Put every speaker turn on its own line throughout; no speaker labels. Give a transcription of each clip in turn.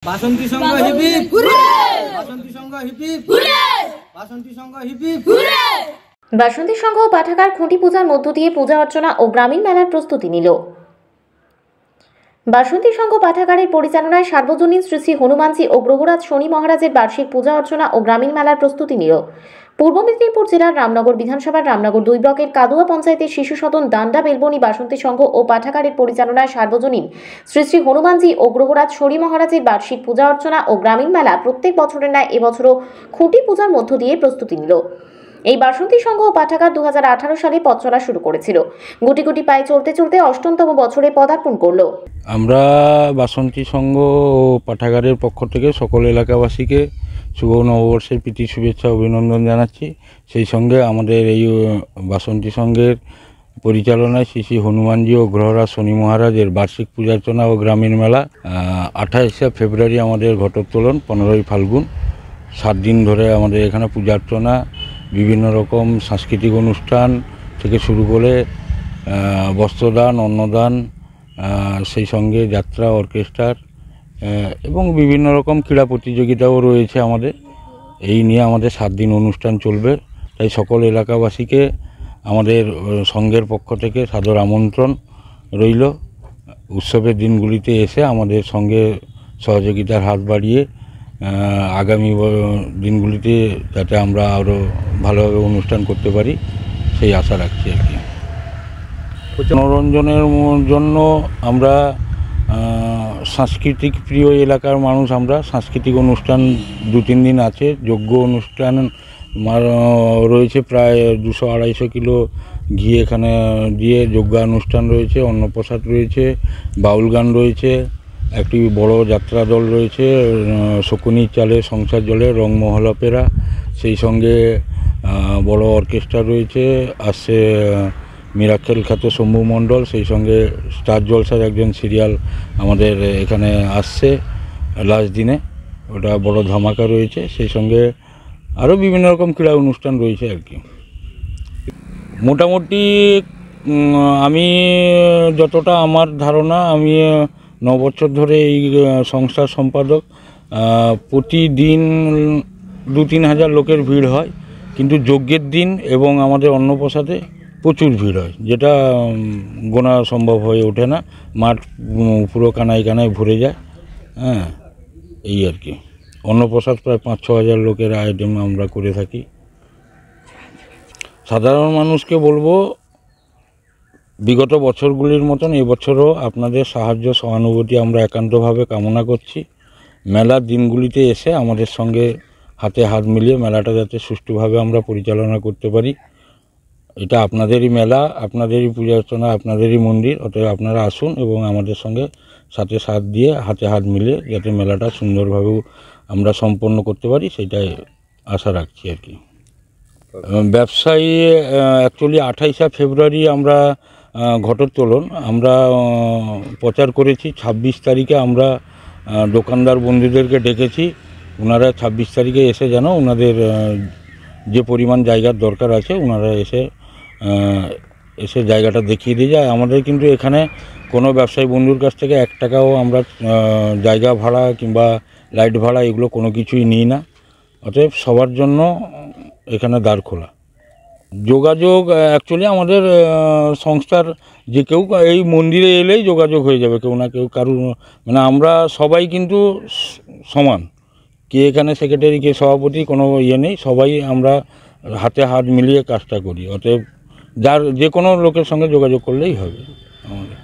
বাসন্তী সংঘ hip hip হুরে, বাসন্তী সংঘ hip hip হুরে, বাসন্তী সংঘ hip hip হুরে।
বাসন্তী সংঘ ও পাঠাগার খুঁটি পূজার মধ্য দিয়ে পূজা অর্চনা ও গ্রামীণ মেলার প্রস্তুতি নিল। বাসন্তী সংঘ পাঠাগারের পরিচালনায় সার্বজনীন শ্রী শ্রী হনুমানজি ও গ্রহরাজ শনি মহারাজের বার্ষিক পূজা অর্চনা ও গ্রামীণ মেলার প্রস্তুতি নিল। পূর্ব মেদিনীপুর জেলার রামনগর বিধানসভার রামনগর 2 ব্লকের কাদুয়া পঞ্চায়েতের শিশু সদন দান্ডা বেলবনি বাসন্তী সংঘ ও পাঠাগারের পরিচালনায় সার্বজনীন শ্রী শ্রী হনুমানজি ও গ্রহরাজ শনি মহারাজের বার্ষিক পূজা অর্চনা ও গ্রামীণ মেলা প্রত্যেক বছরের ন্যায় এবছরও খুঁটি পূজার মধ্য দিয়ে প্রস্তুতি নিল। এই বাসন্তী সংঘ ও পাঠাগার 2018 সালে পথ চলা শুরু করেছিল। গুটি গুটি পায়ে চলতে চলতে অষ্টমতম বছরে পদার্পণ করলো।
আমরা বাসন্তী সংঘ ও পাঠাগারের পক্ষ থেকে সকল এলাকাবাসীকে শুভ নববর্ষের প্রীতি শুভেচ্ছা অভিনন্দন জানাচ্ছি। সেই সঙ্গে আমাদের এই বাসন্তী সংঘের পরিচালনায় শ্রী শ্রী হনুমানজি ও গ্রহরাজ শনি মহারাজের বার্ষিক পূজার্চনা ও গ্রামীণ মেলা 28শে ফেব্রুয়ারি আমাদের ঘটোত্তোলন, 15ই ফাল্গুন, 7 দিন ধরে আমাদের এখানে পূজার্চনা, বিভিন্ন রকম সাংস্কৃতিক অনুষ্ঠান থেকে শুরু করে বস্ত্রদান, অন্নদান, সেই সঙ্গে যাত্রা, অর্কেস্ট্রার এবং বিভিন্ন রকম ক্রীড়া প্রতিযোগিতাও রয়েছে আমাদের। এই নিয়ে আমাদের 7 দিন অনুষ্ঠান চলবে। তাই সকল এলাকাবাসীকে আমাদের সংঘের পক্ষ থেকে সাদর আমন্ত্রণ রইল। উৎসবের দিনগুলিতে এসে আমাদের সঙ্গে সহযোগিতার হাত বাড়িয়ে আগামী দিনগুলিতে যাতে আমরা আরও ভালোভাবে অনুষ্ঠান করতে পারি সেই আশা রাখছি আর কি। মনোরঞ্জনের জন্য আমরা সাংস্কৃতিক প্রিয় এলাকার মানুষ, আমরা সাংস্কৃতিক অনুষ্ঠান 2-3 দিন আছে। যজ্ঞ অনুষ্ঠান রয়েছে, প্রায় 200-250 কিলো ঘি এখানে দিয়ে যজ্ঞ অনুষ্ঠান রয়েছে, অন্নপ্রসাদ রয়েছে, বাউল গান রয়েছে, একটি বড় যাত্রা দল রয়েছে, শকুনির চালে সংসার জলে রংমহল অপেরা, সেই সঙ্গে বড় অর্কেস্ট্রা রয়েছে, আসছে মিরাক্কেল খ্যাত শম্ভু মণ্ডল, সেই সঙ্গে স্টার জলসার একজন সিরিয়াল আমাদের এখানে আসছে লাস্ট দিনে, ওটা বড় ধামাকা রয়েছে। সেই সঙ্গে আরও বিভিন্ন রকম ক্রীড়া অনুষ্ঠান রয়েছে আর কি। মোটামুটি আমি যতটা আমার ধারণা, আমি 9 বছর ধরে এই সংস্থার সম্পাদক। প্রতিদিন 2-3 হাজার লোকের ভিড় হয়, কিন্তু যজ্ঞের দিন এবং আমাদের অন্নপ্রসাদে প্রচুর ভিড় হয়, যেটা গোনা সম্ভব হয়ে ওঠে না। মাঠ পুরো কানায় কানায় ভরে যায়। হ্যাঁ, এই আর কি। অন্নপ্রসাদ প্রায় 5-6 হাজার লোকের আইটেম আমরা করে থাকি। সাধারণ মানুষকে বলবো, বিগত বছরগুলির মতন এবছরও আপনাদের সাহায্য সহানুভূতি আমরা একান্তভাবে কামনা করছি। মেলার দিনগুলিতে এসে আমাদের সঙ্গে হাতে হাত মিলিয়ে মেলাটা যাতে সুষ্ঠুভাবে আমরা পরিচালনা করতে পারি। এটা আপনাদেরই মেলা, আপনাদেরই পূজা অর্চনা, আপনাদেরই মন্দির, অতএব আপনারা আসুন এবং আমাদের সঙ্গে সাথে সাথ দিয়ে হাতে হাত মিলিয়ে যাতে মেলাটা সুন্দরভাবে আমরা সম্পন্ন করতে পারি সেটাই আশা রাখছি আর কি। ব্যবসায়ী অ্যাকচুয়ালি 28শে ফেব্রুয়ারি আমরা ঘটোত্তোলন আমরা প্রচার করেছি। 26 তারিখে আমরা দোকানদার বন্ধুদেরকে ডেকেছি, ওনারা 26 তারিখে এসে যেন ওনাদের যে পরিমাণ জায়গার দরকার আছে ওনারা এসে জায়গাটা দেখিয়ে দিয়ে যায়। আমাদের কিন্তু এখানে কোনো ব্যবসায়ী বন্ধুর কাছ থেকে 1 টাকাও আমরা জায়গা ভাড়া কিংবা লাইট ভাড়া এগুলো কোনো কিছুই নিই না। অতএব সবার জন্য এখানে দ্বার খোলা। যোগাযোগ অ্যাকচুয়ালি আমাদের সংস্থার যে কেউ এই মন্দিরে এলেই যোগাযোগ হয়ে যাবে, কেউ না কেউ কারুর, মানে আমরা সবাই কিন্তু সমান, কে এখানে সেক্রেটারি কে সভাপতি কোনো ইয়ে নেই, সবাই আমরা হাতে হাত মিলিয়ে কাজটা করি। অতএব যার যে কোনো লোকের সঙ্গে যোগাযোগ করলেই হবে আমাদের।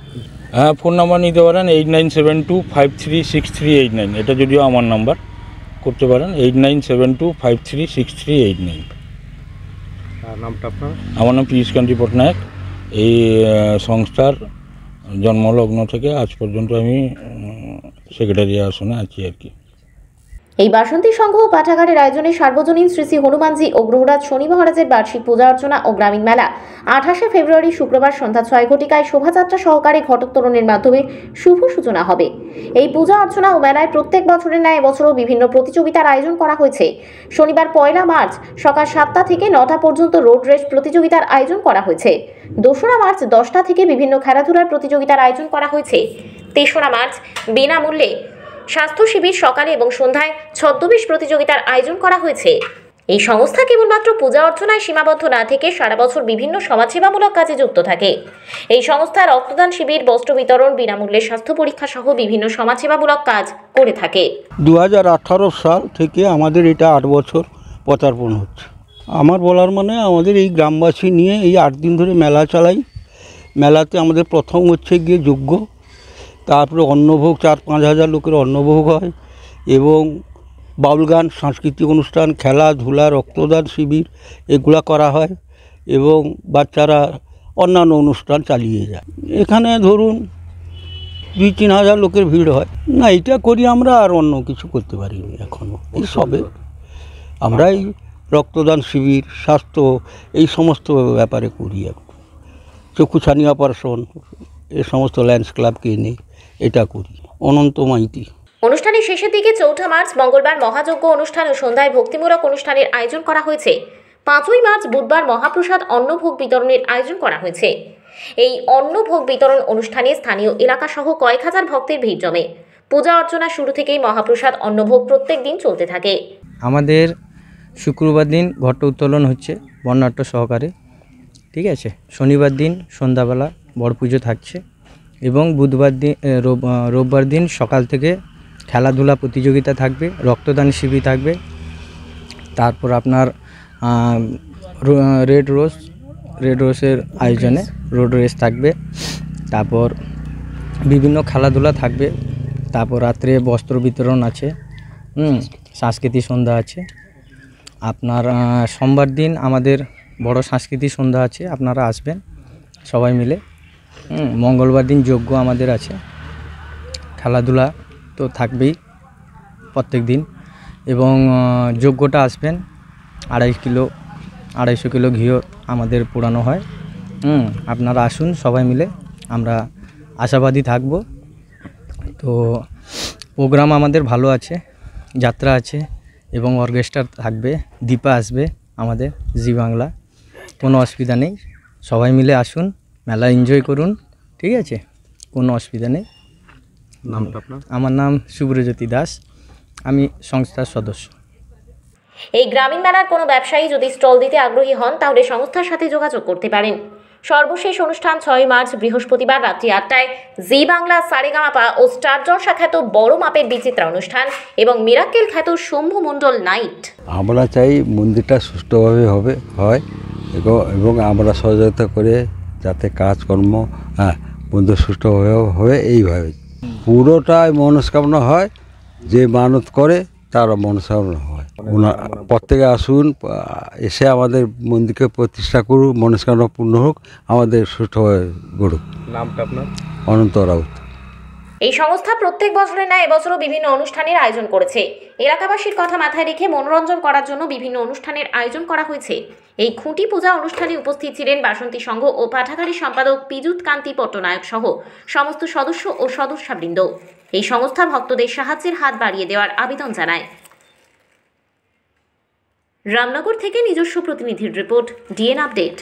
হ্যাঁ, ফোন নাম্বার নিতে পারেন 8972536389, এটা যদিও আমার নাম্বার, করতে পারেন 8972536389।
নামটা আপনার?
আমার নাম পীযূষকান্তি পটনায়ক। এই সংস্থার জন্মলগ্ন থেকে আজ পর্যন্ত আমি সেক্রেটারি আসনে আছি আর কি।
এই বাসন্তী সংঘ ও পাঠাগারের আয়োজনে সার্বজনীন শ্রী শ্রী হনুমানজি ও গ্রহরাজ শনি মহারাজের বার্ষিক পূজা অর্চনা ও গ্রামীণ মেলা 28শে ফেব্রুয়ারি শুক্রবার সন্ধ্যা 6 ঘটিকায় শোভাযাত্রা সহকারে ঘটোত্তোলনের মাধ্যমে শুভ সূচনা হবে। এই পূজা অর্চনা ও মেলায় প্রত্যেক বছরের ন্যায় এবছরও বিভিন্ন প্রতিযোগিতার আয়োজন করা হয়েছে। শনিবার 1 মার্চ সকাল 7টা থেকে 9টা পর্যন্ত রোড রেস প্রতিযোগিতার আয়োজন করা হয়েছে। 2রা মার্চ 10টা থেকে বিভিন্ন খেলাধুলার প্রতিযোগিতার আয়োজন করা হয়েছে। 3রা মার্চ বিনামূল্যে স্বাস্থ্য শিবির সকালে এবং সন্ধ্যায় ছদ্মবেশ প্রতিযোগিতার আয়োজন করা হয়েছে। এই সংস্থা কেবলমাত্র পূজা অর্চনায় সীমাবদ্ধ না থেকে সারা বছর বিভিন্ন সমাজসেবামূলক কাজে যুক্ত থাকে। এই সংস্থা রক্তদান শিবির, বস্ত্র বিতরণ, বিনামূল্যে স্বাস্থ্য পরীক্ষা সহ বিভিন্ন সমাজসেবামূলক কাজ করে থাকে।
2018 সাল থেকে আমাদের এটা 8 বছর পদার্পণ হচ্ছে। আমার বলার মানে আমাদের এই গ্রামবাসী নিয়ে এই 8 দিন ধরে মেলা চালাই। মেলাতে আমাদের প্রথম হচ্ছে গিয়ে যজ্ঞ, তারপরে অন্নভোগ, 4-5 হাজার লোকের অন্নভোগ হয় এবং বাউল গান, সাংস্কৃতিক অনুষ্ঠান, খেলাধুলা, রক্তদান শিবির এগুলা করা হয় এবং বাচ্চারা অন্যান্য অনুষ্ঠান চালিয়ে যায়। এখানে ধরুন 2-3 হাজার লোকের ভিড় হয়। না, এটা করি আমরা, আর অন্য কিছু করতে পারিনি এখনও। এই সবে আমরা এই রক্তদান শিবির, স্বাস্থ্য এই সমস্ত ব্যাপারে করি। এখন চক্ষুছানি অপারেশন এই সমস্ত লায়ন্স ক্লাবকে এনে এটা করি। অনন্ত মাইতি।
অনুষ্ঠানের শেষের দিকে 4 মার্চ মঙ্গলবার মহাযজ্ঞ অনুষ্ঠান ও সন্ধ্যায় ভক্তিমূলক অনুষ্ঠানের আয়োজন করা হয়েছে। 5 মার্চ বুধবার মহাপ্রসাদ অন্নভোগ বিতরণের আয়োজন করা হয়েছে। এই অন্নভোগ বিতরণ অনুষ্ঠানে স্থানীয় এলাকা সহ কয়েক হাজার ভক্তের ভিড় জমে। পূজা অর্চনা শুরু থেকেই মহাপ্রসাদ অন্নভোগ প্রত্যেক দিন চলতে থাকে।
আমাদের শুক্রবার দিন ঘট উত্তোলন হচ্ছে বর্ণাঢ্য সহকারে, ঠিক আছে। শনিবার দিন সন্ধ্যাবেলা বড় পুজো থাকছে এবং বুধবার দিন রোববার দিন সকাল থেকে খেলাধুলা প্রতিযোগিতা থাকবে, রক্তদান শিবির থাকবে, তারপর আপনার রেড রোজের আয়োজনে রোড রেস থাকবে, তারপর বিভিন্ন খেলাধুলা থাকবে, তারপর রাত্রে বস্ত্র বিতরণ আছে, সাংস্কৃতিক সন্ধ্যা আছে। আপনার সোমবার দিন আমাদের বড় সাংস্কৃতিক সন্ধ্যা আছে, আপনারা আসবেন সবাই মিলে। মঙ্গলবার দিন যজ্ঞ আমাদের আছে, খেলাধুলা তো থাকবেই প্রত্যেক দিন এবং যজ্ঞটা আসবেন 250 কিলো ঘিও আমাদের পোড়ানো হয়। আপনারা আসুন সবাই মিলে, আমরা আশাবাদী থাকব। তো প্রোগ্রাম আমাদের ভালো আছে, যাত্রা আছে এবং অর্কেস্ট্রা থাকবে, দীপা আসবে আমাদের জি বাংলা। কোনো অসুবিধা নেই, সবাই মিলে আসুন, মেলা এনজয় করুন, ঠিক আছে, কোনো অসুবিধা নেই।
নামটা আপনার?
আমার নাম সুব্রজ্যোতি দাস, আমি সংস্থার সদস্য।
এই গ্রামীণ মেলার কোনো ব্যবসায়ী যদি স্টল দিতে আগ্রহী হন তাহলে সংস্থার সাথে যোগাযোগ করতে পারেন। সর্বশেষ অনুষ্ঠান 6 মার্চ বৃহস্পতিবার রাত্রি 8টায় জি বাংলা, সারেগামাপা ও স্টার জলসা খ্যাত বড় মাপের বিচিত্রা অনুষ্ঠান এবং মিরাক্কেল খ্যাত শম্ভু মণ্ডল নাইট।
আমরা চাই মন্দিরটা সুষ্ঠুভাবে হয় এবং আমরা সহযোগিতা করে যাতে কাজকর্ম মন্দির সুষ্ঠুভাবে হবে, এইভাবে পুরোটাই মনস্কামনা হয়। যে মানত করে তার মনস্কামনা হয়। প্রত্যেকে আসুন, এসে আমাদের মন্দিরকে প্রতিষ্ঠা করুক, মনস্কামনা পূর্ণ হোক, আমাদের সুষ্ঠুভাবে গড়ুক।
নামটা আপনার?
অনন্ত রাউত।
এই সংস্থা প্রত্যেক বছরের ন্যায় এবছরও বিভিন্ন অনুষ্ঠানের আয়োজন করেছে। এলাকাবাসীর কথা মাথায় রেখে মনোরঞ্জন করার জন্য বিভিন্ন অনুষ্ঠানের আয়োজন করা হয়েছে। এই খুঁটি পূজা অনুষ্ঠানে উপস্থিত ছিলেন বাসন্তী সংঘ ও পাঠাগারী সম্পাদক পীযুৎ কান্তি পট্টনায়ক সহ সমস্ত সদস্য ও সদস্যবৃন্দ। এই সংস্থা ভক্তদের সাহায্যের হাত বাড়িয়ে দেওয়ার আবেদন জানায়। রামনগর থেকে নিজস্ব প্রতিনিধির রিপোর্ট, ডিএন আপডেট।